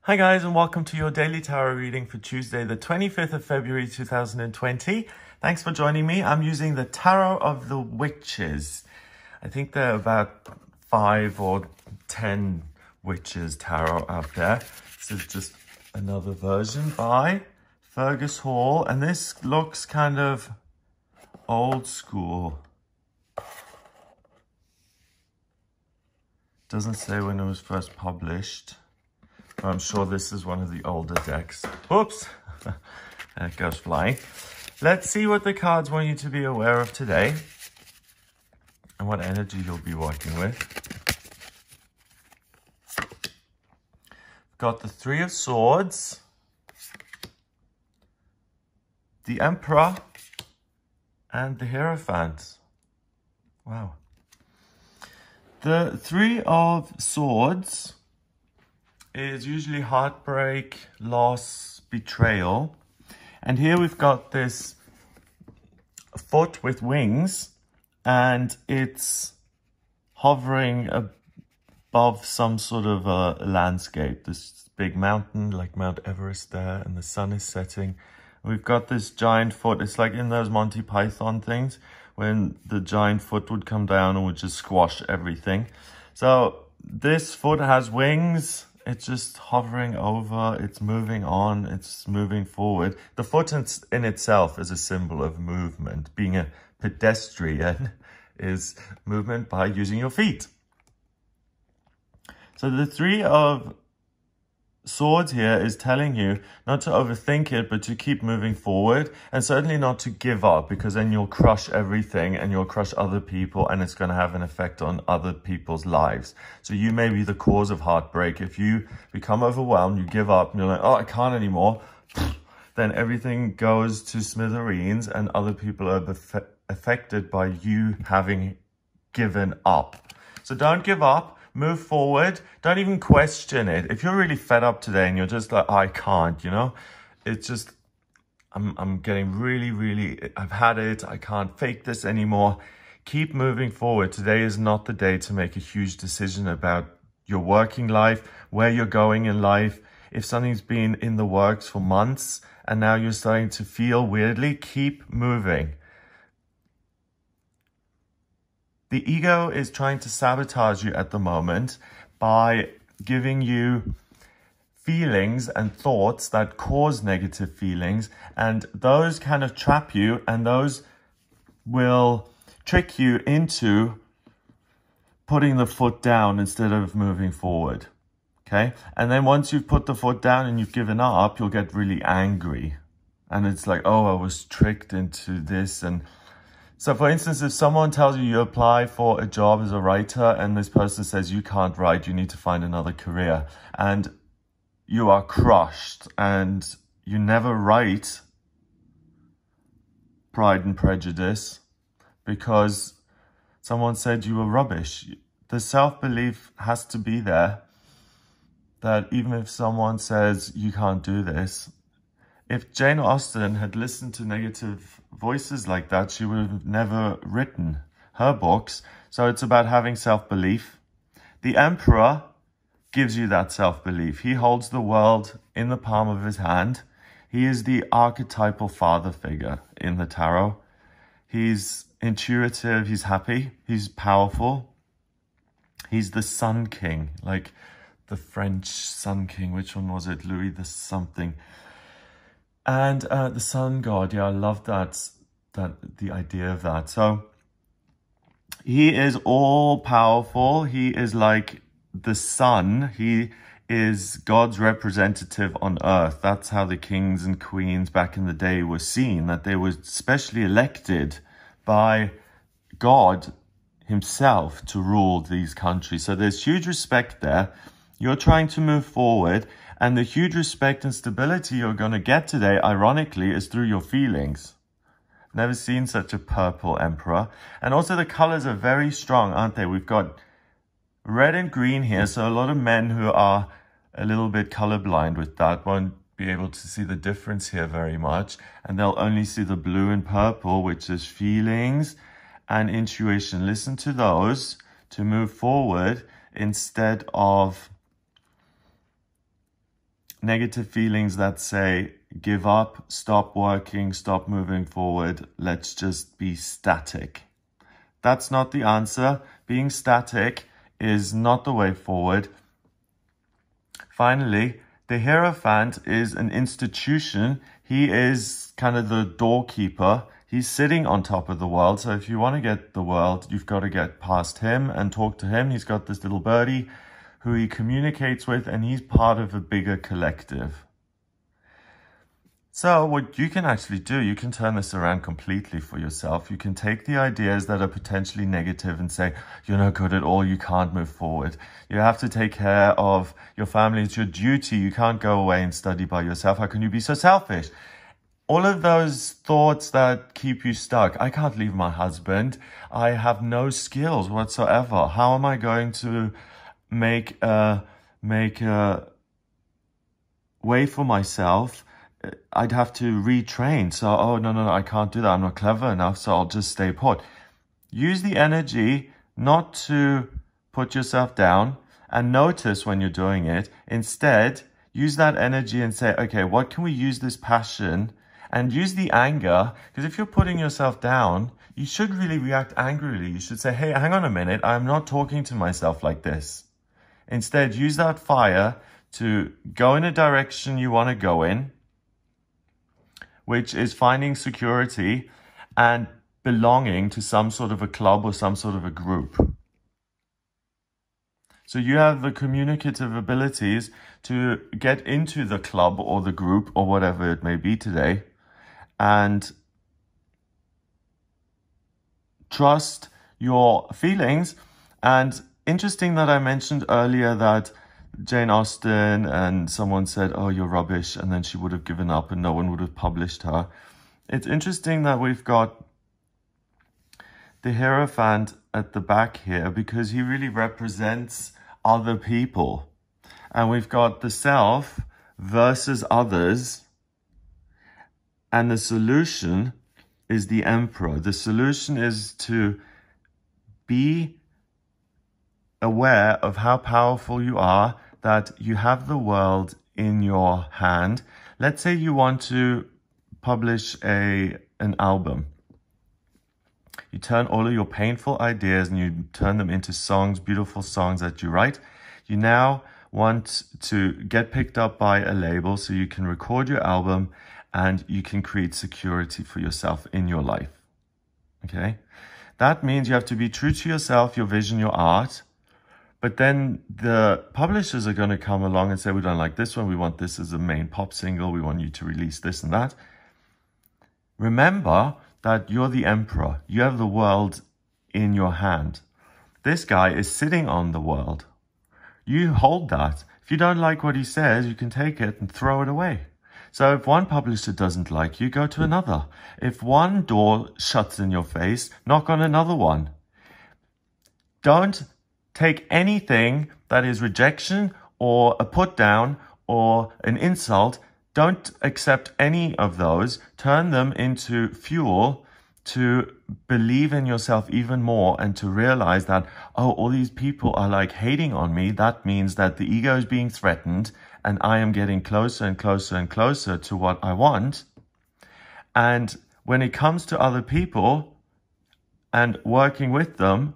Hi guys, and welcome to your daily tarot reading for Tuesday, the 25th of February 2020. Thanks for joining me. I'm using the Tarot of the Witches. I think there are about 5 or 10 witches tarot out there. This is just another version by Fergus Hall, and this looks kind of old school. Doesn't say when it was first published. I'm sure this is one of the older decks. Oops, that goes flying. Let's see what the cards want you to be aware of today and what energy you'll be working with. Got the Three of Swords, the Emperor, and the Hierophant. Wow. The Three of Swords is usually heartbreak, loss, betrayal. And here we've got this foot with wings, and it's hovering above some sort of a landscape. This big mountain, like Mount Everest there, and the sun is setting. We've got this giant foot. It's like in those Monty Python things, when the giant foot would come down and would just squash everything. So this foot has wings. It's just hovering over, it's moving on, it's moving forward. The foot in itself is a symbol of movement. Being a pedestrian is movement by using your feet. So the Three of Swords here is telling you not to overthink it, but to keep moving forward, and certainly not to give up, because then you'll crush everything and you'll crush other people, and it's going to have an effect on other people's lives. So you may be the cause of heartbreak. If you become overwhelmed, you give up, and you're like, oh, I can't anymore, then everything goes to smithereens, and other people are affected by you having given up. So don't give up. Move forward. Don't even question it. If you're really fed up today and you're just like, oh, I can't, you know, it's just, I'm getting really, I've had it. I can't fake this anymore. Keep moving forward. Today is not the day to make a huge decision about your working life, where you're going in life. If something's been in the works for months and now you're starting to feel weirdly, keep moving. The ego is trying to sabotage you at the moment by giving you feelings and thoughts that cause negative feelings, and those kind of trap you, and those will trick you into putting the foot down instead of moving forward. Okay? And then once you've put the foot down and you've given up, you'll get really angry. And it's like, oh, I was tricked into this. And so, for instance, if someone tells you apply for a job as a writer and this person says you can't write, you need to find another career, and you are crushed and you never write Pride and Prejudice because someone said you were rubbish. The self-belief has to be there that even if someone says you can't do this, if Jane Austen had listened to negative voices like that, she would have never written her books. So it's about having self-belief. The Emperor gives you that self-belief. He holds the world in the palm of his hand. He is the archetypal father figure in the tarot. He's intuitive, he's happy, he's powerful. He's the Sun King, like the French Sun King. Which one was it? Louis the something. And the sun god, yeah, I love the idea of that. So he is all powerful. He is like the sun. He is God's representative on earth. That's how the kings and queens back in the day were seen, that they were specially elected by God himself to rule these countries. So there's huge respect there. You're trying to move forward. And the huge respect and stability you're going to get today, ironically, is through your feelings. Never seen such a purple Emperor. And also the colors are very strong, aren't they? We've got red and green here. So a lot of men who are a little bit colorblind with that won't be able to see the difference here very much. And they'll only see the blue and purple, which is feelings and intuition. Listen to those to move forward instead of negative feelings that say, give up, stop working, stop moving forward, let's just be static. That's not the answer. Being static is not the way forward. Finally, the Hierophant is an institution. He is kind of the doorkeeper. He's sitting on top of the world. So if you want to get the world, you've got to get past him and talk to him. He's got this little birdie who he communicates with, and he's part of a bigger collective. So what you can actually do, you can turn this around completely for yourself. You can take the ideas that are potentially negative and say, you're not good at all, you can't move forward. You have to take care of your family, it's your duty, you can't go away and study by yourself. How can you be so selfish? All of those thoughts that keep you stuck. I can't leave my husband. I have no skills whatsoever. How am I going to make a way for myself? I'd have to retrain. So, oh, no, I can't do that. I'm not clever enough, so I'll just stay put. Use the energy not to put yourself down and notice when you're doing it. Instead, use that energy and say, okay, what can we use this passion, and use the anger, because if you're putting yourself down, you should really react angrily. You should say, hey, hang on a minute. I'm not talking to myself like this. Instead, use that fire to go in a direction you want to go in, which is finding security and belonging to some sort of a club or some sort of a group. So you have the communicative abilities to get into the club or the group or whatever it may be today, and trust your feelings. And interesting that I mentioned earlier that Jane Austen and someone said, oh, you're rubbish, and then she would have given up and no one would have published her. It's interesting that we've got the Hierophant at the back here because he really represents other people. And we've got the self versus others, and the solution is the Emperor. The solution is to be aware of how powerful you are, that you have the world in your hand. Let's say you want to publish an album. You turn all of your painful ideas and you turn them into songs, beautiful songs that you write. You now want to get picked up by a label so you can record your album and you can create security for yourself in your life. Okay? That means you have to be true to yourself, your vision, your art. But then the publishers are going to come along and say, we don't like this one. We want this as a main pop single. We want you to release this and that. Remember that you're the emperor. You have the world in your hand. This guy is sitting on the world. You hold that. If you don't like what he says, you can take it and throw it away. So if one publisher doesn't like you, go to another. If one door shuts in your face, knock on another one. Don't take anything that is rejection or a put down or an insult. Don't accept any of those. Turn them into fuel to believe in yourself even more and to realize that, oh, all these people are like hating on me. That means that the ego is being threatened and I am getting closer and closer and closer to what I want. And when it comes to other people and working with them,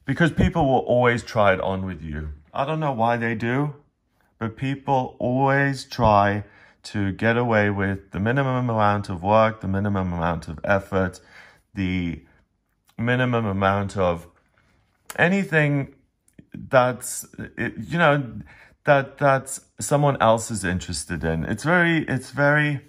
because people will always try it on with you. I don't know why they do, but people always try to get away with the minimum amount of work, the minimum amount of effort, the minimum amount of anything that's, that's someone else is interested in. It's very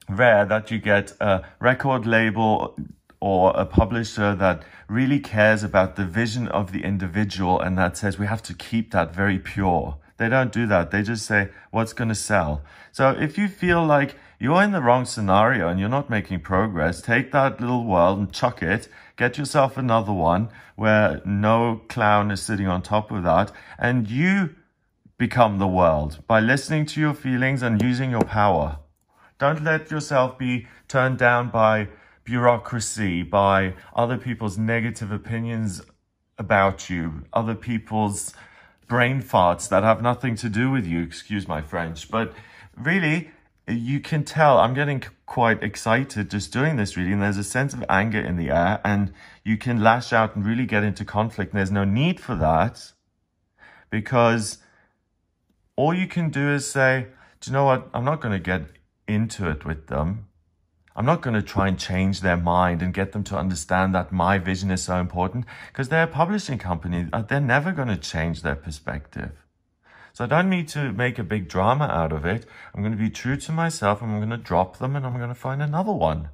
rare that you get a record label or a publisher that really cares about the vision of the individual and that says we have to keep that very pure. They don't do that. They just say, what's going to sell? So if you feel like you're in the wrong scenario and you're not making progress, take that little world and chuck it. Get yourself another one where no clown is sitting on top of that. And you become the world by listening to your feelings and using your power. Don't let yourself be turned down by bureaucracy, by other people's negative opinions about you, other people's brain farts that have nothing to do with you, excuse my French. But really, you can tell I'm getting quite excited just doing this reading. There's a sense of anger in the air, and you can lash out and really get into conflict. And there's no need for that, because all you can do is say, do you know what? I'm not going to get into it with them. I'm not going to try and change their mind and get them to understand that my vision is so important, because they're a publishing company. They're never going to change their perspective. So I don't need to make a big drama out of it. I'm going to be true to myself. I'm going to drop them and I'm going to find another one.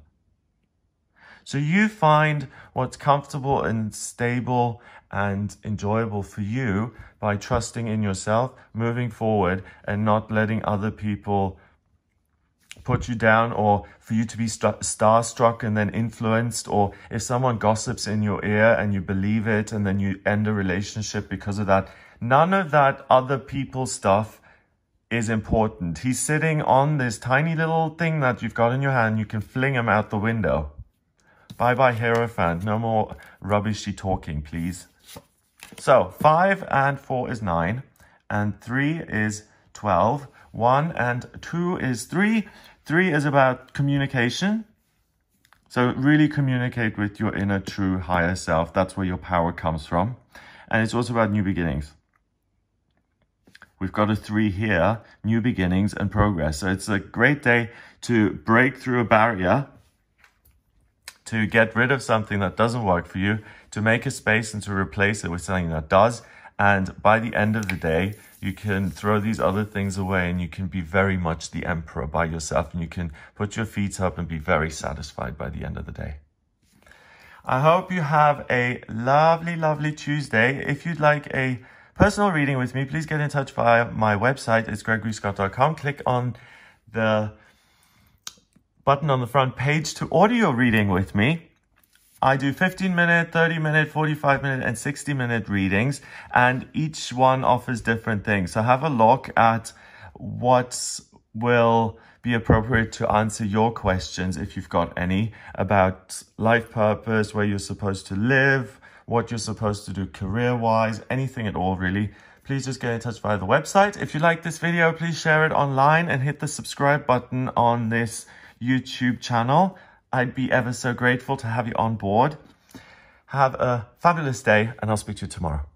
So you find what's comfortable and stable and enjoyable for you by trusting in yourself, moving forward, and not letting other people put you down, or for you to be starstruck and then influenced, or if someone gossips in your ear and you believe it and then you end a relationship because of that. None of that other people stuff is important. He's sitting on this tiny little thing that you've got in your hand. You can fling him out the window. Bye-bye, Hierophant. No more rubbishy talking, please. So 5 and 4 is 9, and 3 is 12. 1 and 2 is 3. 3 is about communication. So really communicate with your inner, true, higher self. That's where your power comes from. And it's also about new beginnings. We've got a 3 here, new beginnings and progress. So it's a great day to break through a barrier, to get rid of something that doesn't work for you, to make a space and to replace it with something that does. And by the end of the day, you can throw these other things away and you can be very much the emperor by yourself, and you can put your feet up and be very satisfied by the end of the day. I hope you have a lovely, lovely Tuesday. If you'd like a personal reading with me, please get in touch via my website. It's gregoryscott.com. Click on the button on the front page to order your reading with me. I do 15-minute, 30-minute, 45-minute, and 60-minute readings, and each one offers different things. So have a look at what will be appropriate to answer your questions, if you've got any, about life purpose, where you're supposed to live, what you're supposed to do career-wise, anything at all, really. Please just get in touch via the website. If you like this video, please share it online and hit the subscribe button on this YouTube channel. I'd be ever so grateful to have you on board. Have a fabulous day, and I'll speak to you tomorrow.